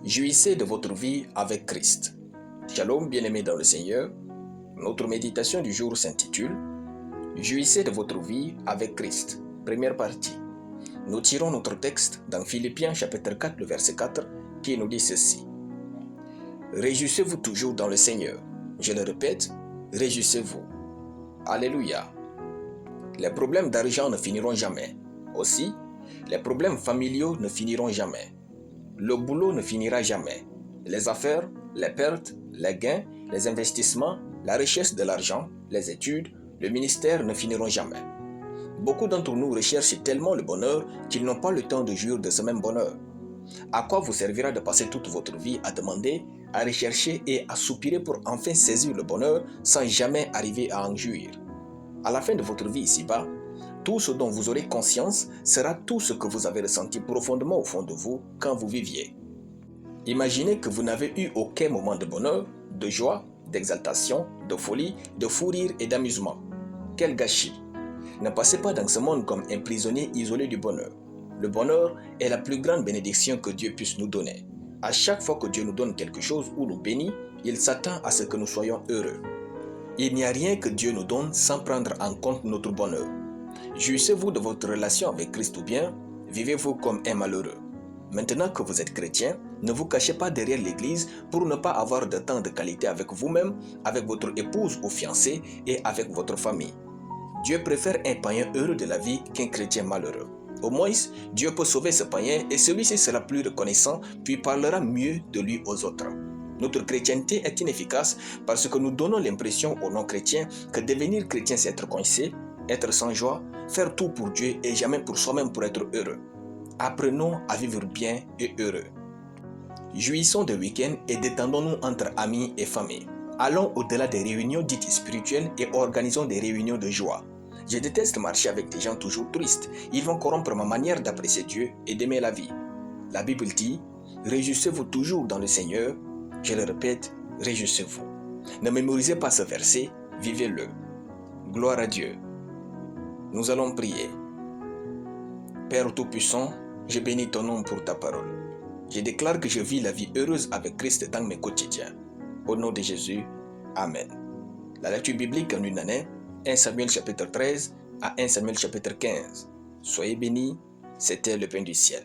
Jouissez de votre vie avec Christ. Shalom, bien-aimés dans le Seigneur. Notre méditation du jour s'intitule « Jouissez de votre vie avec Christ ». Première partie. Nous tirons notre texte dans Philippiens chapitre 4, le verset 4, qui nous dit ceci. « Réjouissez-vous toujours dans le Seigneur. Je le répète, réjouissez-vous. » Alléluia. Les problèmes d'argent ne finiront jamais. Aussi, les problèmes familiaux ne finiront jamais. Le boulot ne finira jamais. Les affaires, les pertes, les gains, les investissements, la richesse de l'argent, les études, le ministère ne finiront jamais. Beaucoup d'entre nous recherchent tellement le bonheur qu'ils n'ont pas le temps de jouir de ce même bonheur. À quoi vous servira de passer toute votre vie à demander, à rechercher et à soupirer pour enfin saisir le bonheur sans jamais arriver à en jouir? À la fin de votre vie ici-bas, tout ce dont vous aurez conscience sera tout ce que vous avez ressenti profondément au fond de vous quand vous viviez. Imaginez que vous n'avez eu aucun moment de bonheur, de joie, d'exaltation, de folie, de fou rire et d'amusement. Quel gâchis! Ne passez pas dans ce monde comme un prisonnier isolé du bonheur. Le bonheur est la plus grande bénédiction que Dieu puisse nous donner. À chaque fois que Dieu nous donne quelque chose ou nous bénit, il s'attend à ce que nous soyons heureux. Il n'y a rien que Dieu nous donne sans prendre en compte notre bonheur. Jouissez-vous de votre relation avec Christ ou bien vivez-vous comme un malheureux? Maintenant que vous êtes chrétien, ne vous cachez pas derrière l'église pour ne pas avoir de temps de qualité avec vous-même, avec votre épouse ou fiancé et avec votre famille. Dieu préfère un païen heureux de la vie qu'un chrétien malheureux. Au moins, Dieu peut sauver ce païen et celui-ci sera plus reconnaissant puis parlera mieux de lui aux autres. Notre chrétienté est inefficace parce que nous donnons l'impression aux non-chrétiens que devenir chrétien c'est être coincé, être sans joie, faire tout pour Dieu et jamais pour soi-même pour être heureux. Apprenons à vivre bien et heureux. Jouissons de week-end et détendons-nous entre amis et famille. Allons au-delà des réunions dites spirituelles et organisons des réunions de joie. Je déteste marcher avec des gens toujours tristes. Ils vont corrompre ma manière d'apprécier Dieu et d'aimer la vie. La Bible dit « Réjouissez-vous toujours dans le Seigneur ». Je le répète, réjouissez-vous. Ne mémorisez pas ce verset, vivez-le. Gloire à Dieu. Nous allons prier. Père Tout-Puissant, je bénis ton nom pour ta parole. Je déclare que je vis la vie heureuse avec Christ dans mes quotidiens. Au nom de Jésus, Amen. La lecture biblique en une année, 1 Samuel chapitre 13 à 1 Samuel chapitre 15. Soyez bénis, c'était le pain du ciel.